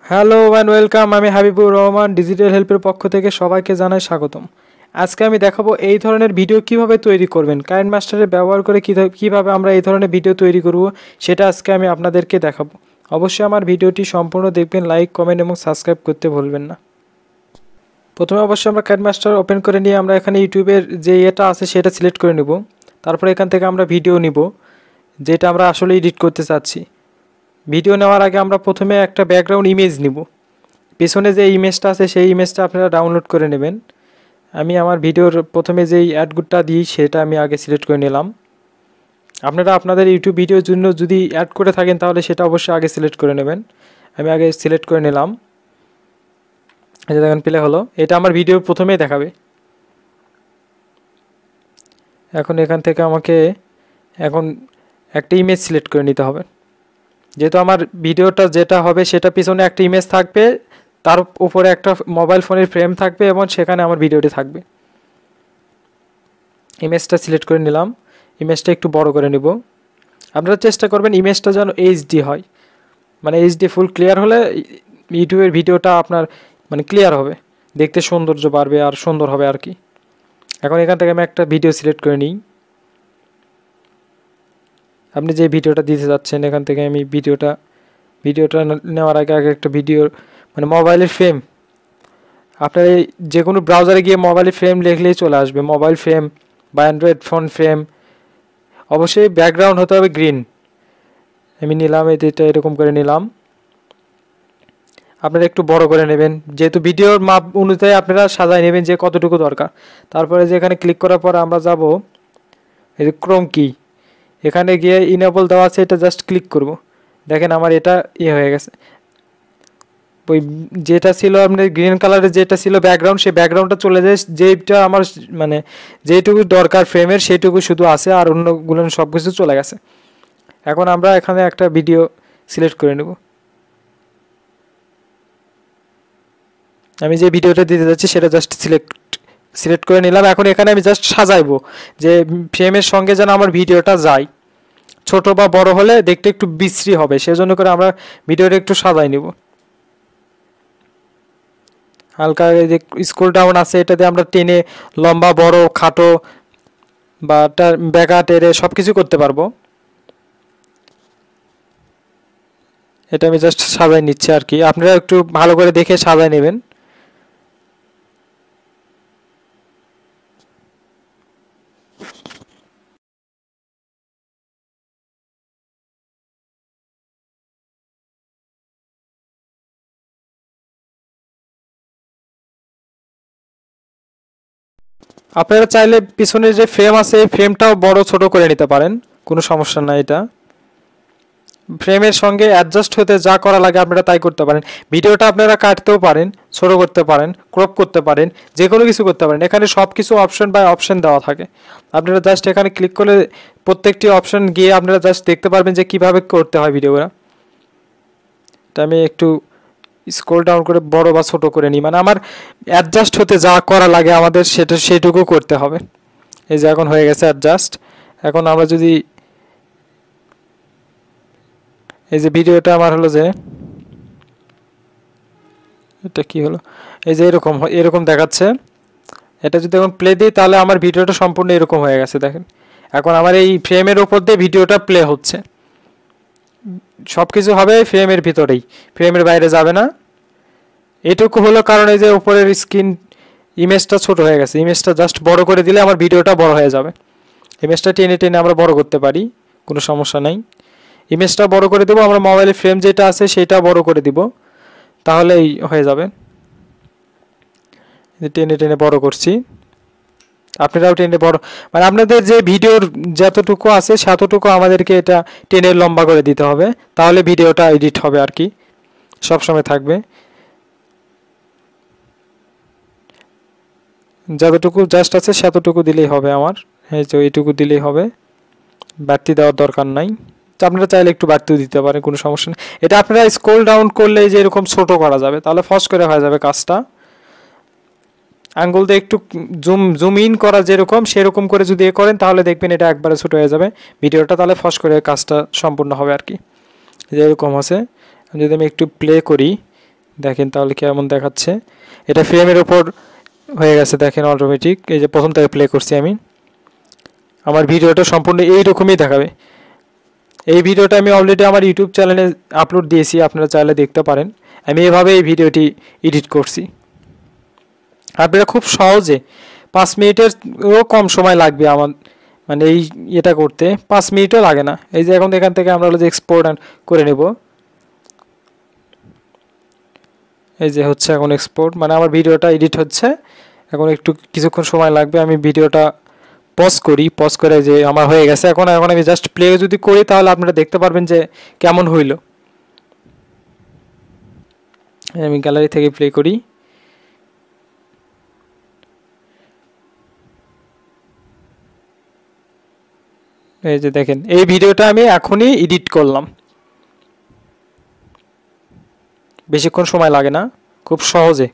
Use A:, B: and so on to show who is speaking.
A: Hello and welcome. আমি Habibur Rahman, digital হেল্পের পক্ষ থেকে সবাইকে জানাই স্বাগতম। আজকে আমি দেখাবো এই ধরনের ভিডিও কিভাবে তৈরি করবেন, কাইনমাস্টারে ব্যবহার করে কিভাবে আমরা এই ধরনের ভিডিও তৈরি করব সেটা আজকে আমি আপনাদেরকে দেখাবো। অবশ্যই আমার ভিডিওটি সম্পূর্ণ দেখবেন, লাইক, কমেন্ট এবং সাবস্ক্রাইব করতে ভুলবেন না। প্রথমে অবশ্যই আমরা কাইনমাস্টার ওপেন করে নিয়ে আমরা এখানে ইউটিউবের যে এটা আছে সেটা সিলেক্ট করে নেব। তারপরে এখান থেকে আমরা ভিডিও নিব যেটা আমরা আসলে এডিট করতে চাচ্ছি। ভিডিও নেওয়ার আগে আমরা প্রথমে একটা ব্যাকগ্রাউন্ড ইমেজ নিব। পিছনে যে ইমেজটা আছে সেই ইমেজটা আপনারা ডাউনলোড করে নেবেন। আমি আমার ভিডিওর প্রথমে যেই অ্যাডগুডটা দিই সেটা আমি আগে সিলেক্ট করে নিলাম। আপনারা আপনাদের ইউটিউব ভিডিওর জন্য যদি অ্যাড করে থাকেন তাহলে সেটা অবশ্যই আগে সিলেক্ট করে নেবেন। আমি আগে সিলেক্ট করে নিলাম। এই যে দেখেন প্লে হলো, এটা আমার ভিডিও প্রথমেই দেখাবে। এখন এখান থেকে আমাকে একটা ইমেজ সিলেক্ট করে নিতে হবে। যেহেতু আমার ভিডিওটা যেটা হবে সেটা পিছনে একটা ইমেজ থাকবে, তার উপরে একটা মোবাইল ফোনের ফ্রেম থাকবে এবং সেখানে আমার ভিডিওটি থাকবে। ইমেজটা সিলেক্ট করে নিলাম। ইমেজটা একটু বড় করে নিব। আপনারা চেষ্টা করবেন ইমেজটা যেন এইচডি হয়, মানে এইচডি ফুল ক্লিয়ার হলে ইউটিউবের ভিডিওটা আপনার মানে ক্লিয়ার হবে, দেখতে সৌন্দর্য বাড়বে আর সুন্দর হবে আর কি। এখন এখান থেকে আমি একটা ভিডিও সিলেক্ট করে নিই। আপনি যে ভিডিওটা দিতে যাচ্ছেন এখান থেকে আমি ভিডিওটা নেওয়ার আগে একটা ভিডিওর মানে মোবাইলের ফ্রেম, আপনার যে কোনো ব্রাউজারে গিয়ে মোবাইলের ফ্রেম লিখলেই চলে আসবে, মোবাইল ফ্রেম বা অ্যান্ড্রয়েড ফোন ফ্রেম। অবশ্যই ব্যাকগ্রাউন্ড হতে হবে গ্রিন। আমি নিলাম, এটা এরকম করে নিলাম। আপনারা একটু বড় করে নেবেন, যেহেতু ভিডিওর মাপ অনুযায়ী আপনারা সাজায় নেবেন যে কতটুকু দরকার। তারপরে যে এখানে ক্লিক করার পর আমরা যাব এই যে ক্রোম কি, এখানে গিয়ে ইনেবল দেওয়া আছে, এটা জাস্ট ক্লিক করব। দেখেন আমার এটা হয়ে গেছে। ওই যেটা ছিল আপনার গ্রিন কালারের যেটা ছিল ব্যাকগ্রাউন্ড, সেই ব্যাকগ্রাউন্ডটা চলে যায়, যেটা আমার মানে যেটুকু দরকার ফ্রেমের সেইটুকু শুধু আছে, আর অন্যগুলো সব কিছু চলে গেছে। এখন আমরা এখানে একটা ভিডিও সিলেক্ট করে নেব। আমি যে ভিডিওটা দিতে যাচ্ছি সেটা জাস্ট সিলেক্ট করে নিলাম। এখন এখানে আমি জাস্ট সাজাইবো যে ফ্রেমের সঙ্গে যেন আমার ভিডিওটা যায়। ছোট বা বড় হলে দেখতে একটু বিশ্রী হবে, সেজন্য করে আমরা ভিডিওটা একটু সাজাই নিব। হালকা যে স্ক্রল ডাউন আছে এটাতে আমরা টেনে লম্বা বড় খাটো বা বেঁকা টেরে সব কিছু করতে পারবো। এটা আমি জাস্ট সাজাই নিচ্ছি আর কি, আপনারা একটু ভালো করে দেখে সাজাই নেবেন। আপনারা চাইলে পিছনে যে ফ্রেম আছে এই ফ্রেমটাও বড় ছোট করে নিতে পারেন, কোনো সমস্যা নাই। এটা ফ্রেমের সঙ্গে অ্যাডজাস্ট হতে যা করা লাগে আপনারা তাই করতে পারেন। ভিডিওটা আপনারা কাটতেও পারেন, ছোট করতে পারেন, ক্রপ করতে পারেন, যে কোনো কিছু করতে পারেন। এখানে সব কিছু অপশন বাই অপশন দেওয়া থাকে। আপনারা জাস্ট এখানে ক্লিক করলে প্রত্যেকটি অপশন গিয়ে আপনারা জাস্ট দেখতে পারবেন যে কীভাবে করতে হয় ভিডিওটা। এটা আমি একটু স্ক্রল ডাউন করে বড় বা ছোট করে নিই, মানে আমার অ্যাডজাস্ট হতে যা করা লাগে আমাদের সেটুকু করতে হবে। এই যে এখন হয়ে গেছে অ্যাডজাস্ট। এখন আমরা যদি এই যে ভিডিওটা আমার হলো যে এটা কি হলো, এই যে এরকম দেখাচ্ছে। এটা যদি এখন প্লে দিই তাহলে আমার ভিডিওটা সম্পূর্ণ এরকম হয়ে গেছে দেখেন। এখন আমার এই ফ্রেমের উপর দিয়ে ভিডিওটা প্লে হচ্ছে। সব কিছু হবে ফ্রেমের ভিতরেই, ফ্রেমের বাইরে যাবে না। এটুকু হলো কারণ এই যে উপরের স্ক্রিন ইমেজটা ছোট হয়ে গেছে। ইমেজটা জাস্ট বড় করে দিলে আমার ভিডিওটা বড় হয়ে যাবে। ইমেজটা টেনে টেনে আমরা বড় করতে পারি, কোনো সমস্যা নাই। ইমেজটা বড় করে দেবো, আমরা মোবাইলের ফ্রেম যেটা আছে সেটা বড় করে দিব, তাহলেই হয়ে যাবে। টেনে টেনে বড় করছি, আপনারাও টেনে বড়, মানে আপনাদের যে ভিডিওর যতটুকু আছে ততটুকু আমাদেরকে এটা টেনে লম্বা করে দিতে হবে, তাহলে ভিডিওটা এডিট হবে আর কি, সবসময় থাকবে। যতটুকু জাস্ট আছে সেতটুকু দিলেই হবে আমার। এই যে এইটুকু দিলেই হবে, বাড়তি দেওয়ার দরকার নাই। আপনারা চাইলে একটু বাড়তিও দিতে পারেন, কোনো সমস্যা নেই। এটা আপনারা স্ক্রল ডাউন করলে যে এরকম ছোট করা যাবে, তাহলে ফস করে হয়ে যাবে কাজটা। আঙ্গুল দিয়ে একটু জুম ইন করা যেরকম সেরকম করে যদি করেন তাহলে দেখবেন এটা একবারে ছোট হয়ে যাবে ভিডিওটা, তাহলে ফস করে কাজটা সম্পূর্ণ হবে আর কি। যেরকম আছে যদি আমি একটু প্লে করি দেখেন তাহলে কেমন দেখাচ্ছে। এটা ফ্রেমের উপর হয়ে গেছে, দেখেন অটোমেটিক। এই যে প্রথম থেকে প্লে করছি আমি, আমার ভিডিওটা সম্পূর্ণ এইরকমই দেখাবে। এই ভিডিওটা আমি অলরেডি আমার ইউটিউব চ্যানেলে আপলোড দিয়েছি, আপনারা চাইলে দেখতে পারেন। আমি এভাবে এই ভিডিওটি এডিট করছি। আপনারা খুব সহজে 5 মিনিটেরও কম সময় লাগবে আমার, মানে এই এটা করতে 5 মিনিটও লাগে না। এই যে এখন এখান থেকে আমরা হলো যে এক্সপোর্ট করে নেব। এই যে হচ্ছে এখন এক্সপোর্ট, মানে আমার ভিডিওটা এডিট হচ্ছে। এখন একটু কিছুক্ষণ সময় লাগবে। আমি ভিডিওটা পজ করি, পজ করে যে আমার হয়ে গেছে। এখন আমি জাস্ট প্লে যদি করি তাহলে আপনারা দেখতে পারবেন যে কেমন হইল। আমি গ্যালারি থেকে প্লে করি। এই যে দেখেন, এই ভিডিওটা আমি এখনই এডিট করলাম, বেশিক্ষণ সময় লাগে না, খুব সহজে।